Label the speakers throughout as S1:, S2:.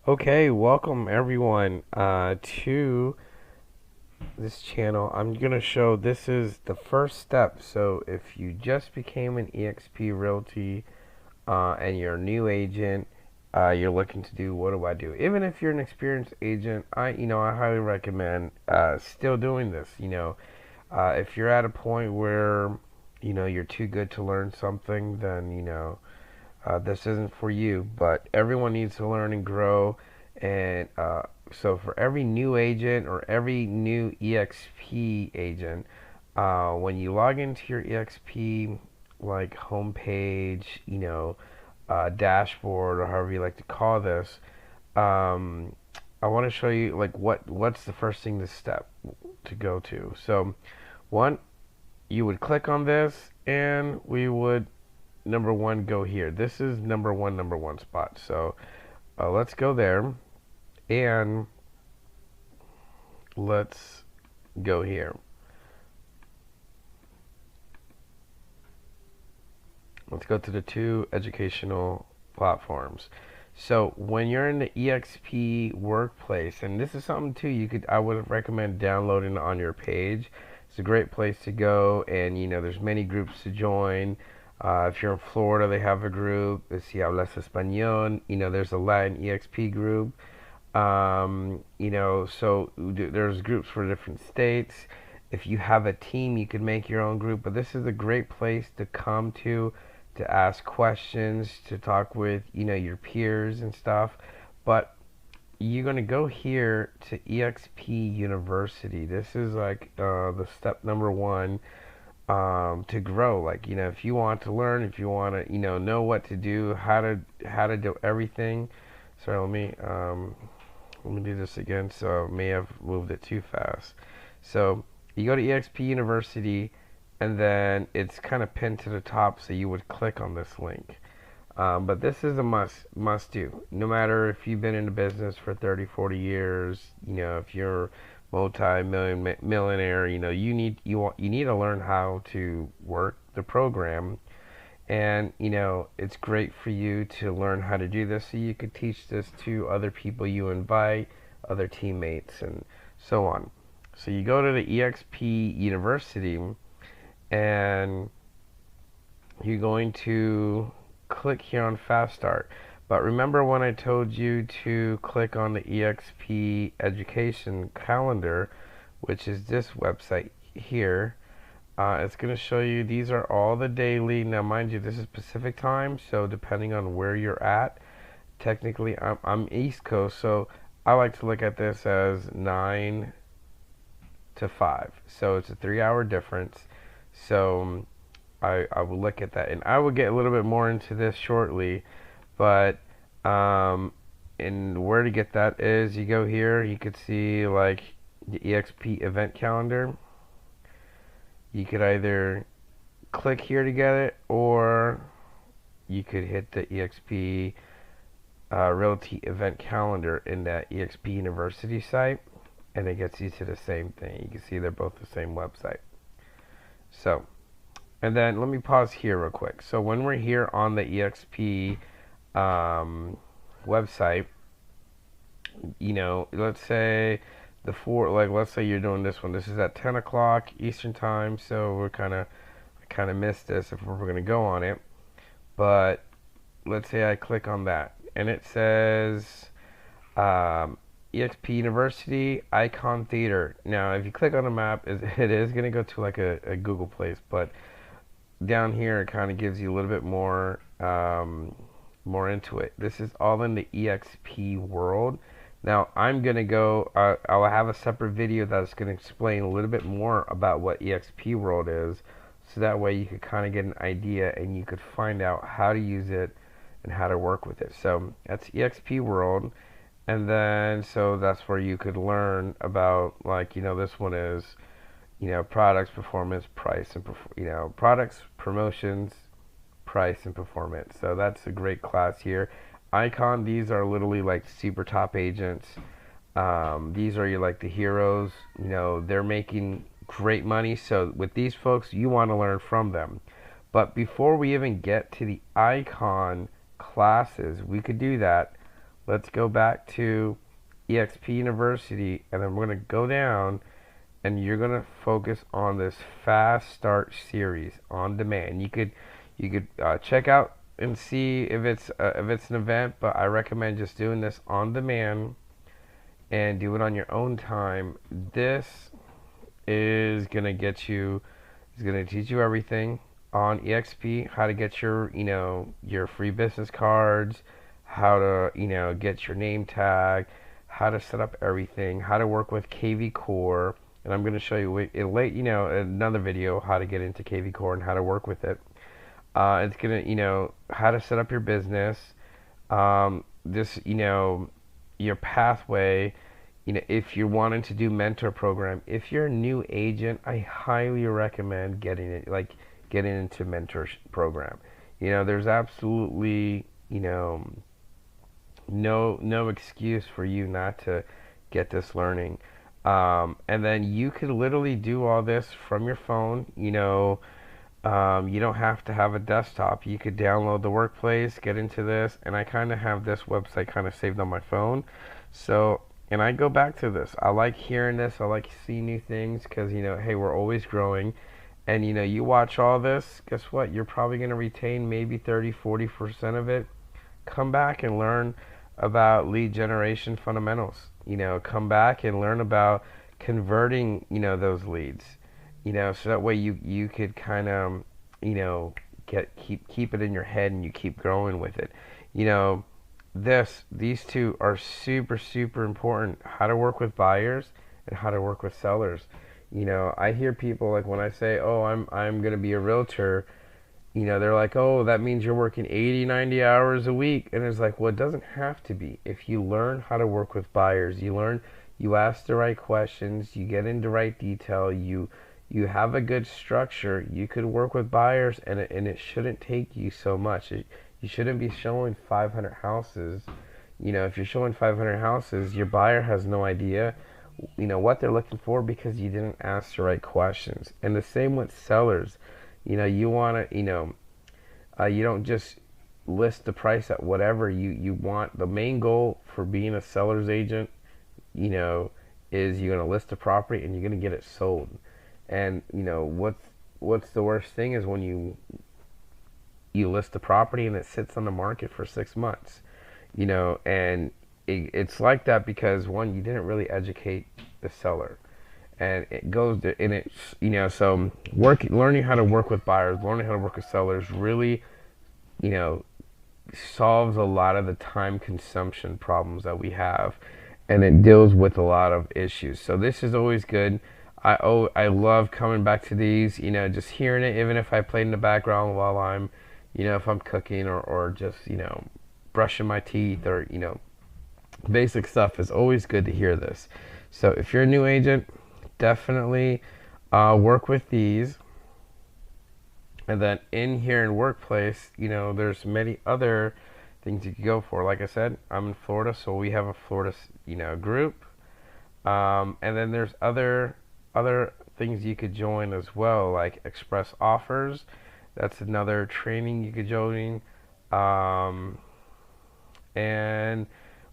S1: Okay, welcome everyone to this channel. I'm gonna show this is the first step. So if you just became an Exp Realty and you're a new agent, you're looking to do what do I do? Even if you're an experienced agent, I highly recommend still doing this. If you're at a point where you're too good to learn something, then this isn't for you, but everyone needs to learn and grow. And so, for every new agent or every new EXP agent, when you log into your EXP like homepage, dashboard, or however you like to call this, um, I want to show you like what's the first thing to step to go to. So, one, you would click on this, and we would number one go here. This is number one spot. So let's go there and let's go here. Let's go to the two educational platforms. So when you're in the EXP workplace, and this is something too I would recommend downloading on your page. It's a great place to go, and there's many groups to join. If you're in Florida, they have a group. Si hablas español, there's a Latin EXP group. So there's groups for different states. If you have a team, you could make your own group. But this is a great place to come to ask questions, to talk with your peers and stuff. But you're gonna go here to Exp University. This is like the step number one to grow. Like if you want to learn, if you want to know what to do, how to do everything. So let me do this again. So I may have moved it too fast. So you go to Exp University, and then it's kind of pinned to the top, so you would click on this link. But this is a must do. No matter if you've been in the business for 30, 40 years, if you're multi-millionaire, you need to learn how to work the program. And it's great for you to learn how to do this, so you could teach this to other people you invite, other teammates, and so on. So you go to the Exp University, and you're going to click here on Fast Start. But remember when I told you to click on the Exp Education Calendar, which is this website here. It's going to show you these are all the daily. Now, mind you, this is Pacific time, so depending on where you're at, technically I'm East Coast, so I like to look at this as 9 to 5. So it's a 3-hour difference. So I will look at that, and I will get a little bit more into this shortly. But and where to get that is you go here. You could see like the EXP event calendar. You could either click here to get it, or you could hit the Exp Realty event calendar in that Exp University site, and it gets you to the same thing. You can see they're both the same website. So, and then let me pause here real quick. So when we're here on the Exp website, let's say let's say you're doing this one. This is at 10 o'clock Eastern time, so we're kind of missed this if we're gonna go on it. But let's say I click on that, and it says Exp University Icon Theater. Now, if you click on the map, it is gonna go to like a Google place, but down here it kind of gives you a little bit more more into it. This is all in the EXP world. Now I'm gonna go. I'll have a separate video that's gonna explain a little bit more about what EXP world is, so that way you could kind of get an idea and you could find out how to use it and how to work with it. So that's EXP world, and then so that's where you could learn about like this one is products, performance, price, and products, promotions, price, and performance. So that's a great class here. Icon, these are literally like super top agents. These are like the heroes. They're making great money. So with these folks, you want to learn from them. But before we even get to the Icon classes, we could do that. let's go back to Exp University, and then we're going to go down, and you're going to focus on this fast start series on demand. You could check out and see if it's an event, but I recommend just doing this on demand and do it on your own time. This is going to get you is going to teach you everything on EXP, how to get your, your free business cards, how to, get your name tag, how to set up everything, how to work with KV Core, and I'm going to show you another video how to get into KV Core and how to work with it. It's going to, how to set up your business, this, your pathway, if you're wanting to do mentor program. If you're a new agent, I highly recommend getting into mentor program. There's absolutely, no excuse for you not to get this learning. And then you could literally do all this from your phone. You don't have to have a desktop. You could download the workplace, get into this, and I kind of have this website kind of saved on my phone. So, and I go back to this. I like hearing this. I like seeing new things because, hey, we're always growing. And, you watch all this, guess what? You're probably going to retain maybe 30-40% of it. Come back and learn about lead generation fundamentals. Come back and learn about converting, those leads. So that way you could kind of, keep it in your head and you keep growing with it. These two are super, super important. How to work with buyers and how to work with sellers. I hear people, like, when I say, oh, I'm going to be a realtor, they're like, oh, that means you're working 80-90 hours a week. And it's like, well, it doesn't have to be. If you learn how to work with buyers, you ask the right questions, you get into right detail, you have a good structure, you could work with buyers, and it shouldn't take you so much. You shouldn't be showing 500 houses. If you're showing 500 houses, your buyer has no idea, what they're looking for because you didn't ask the right questions. And the same with sellers. You want to, you don't just list the price at whatever. You want, the main goal for being a seller's agent, is you're going to list a property and you're going to get it sold. And what's the worst thing is when you list the property and it sits on the market for 6 months, and it's like that because, one, you didn't really educate the seller, and it goes to, and it's, so learning how to work with buyers, learning how to work with sellers really, solves a lot of the time consumption problems that we have, and it deals with a lot of issues. So this is always good. I love coming back to these, just hearing it, even if I play in the background while I'm, if I'm cooking or just, brushing my teeth, or, basic stuff is always good to hear this. So if you're a new agent, definitely work with these. And then in here in workplace, there's many other things you could go for. Like I said, I'm in Florida, so we have a Florida, group. And then there's other things you could join as well, like Express Offers. That's another training you could join. And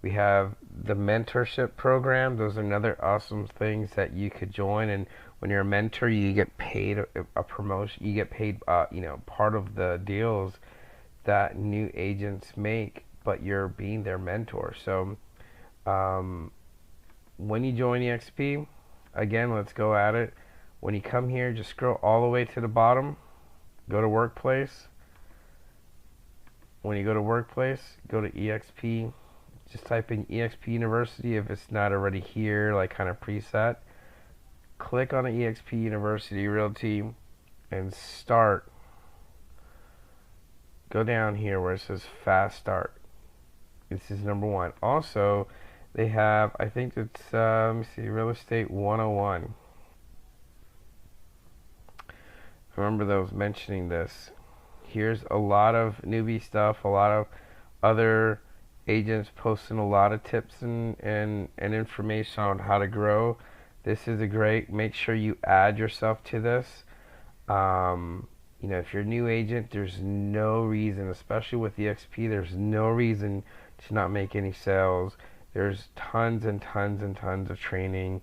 S1: we have the mentorship program. Those are another awesome things that you could join. And when you're a mentor, you get paid a promotion. You get paid, part of the deals that new agents make, but you're being their mentor. So when you join EXP, again, let's go at it. When you come here, just scroll all the way to the bottom, go to Workplace. When you go to Workplace, go to EXP. Just type in Exp University if it's not already here, like kind of preset. Click on the Exp University Realty and start. Go down here where it says Fast Start. This is number 1. Also, they have, I think it's, let me see, Real Estate 101. I remember those mentioning this. Here's a lot of newbie stuff, a lot of other agents posting a lot of tips and information on how to grow. This is a great, make sure you add yourself to this. If you're a new agent, there's no reason, especially with the XP, there's no reason to not make any sales. There's tons and tons and tons of training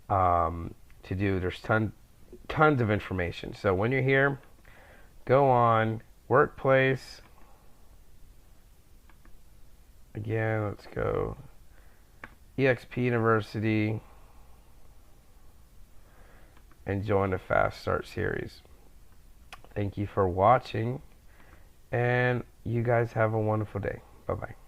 S1: to do. There's tons of information. So when you're here, go on workplace. Again, let's go Exp University and join the Fast Start series. Thank you for watching, and you guys have a wonderful day. Bye-bye.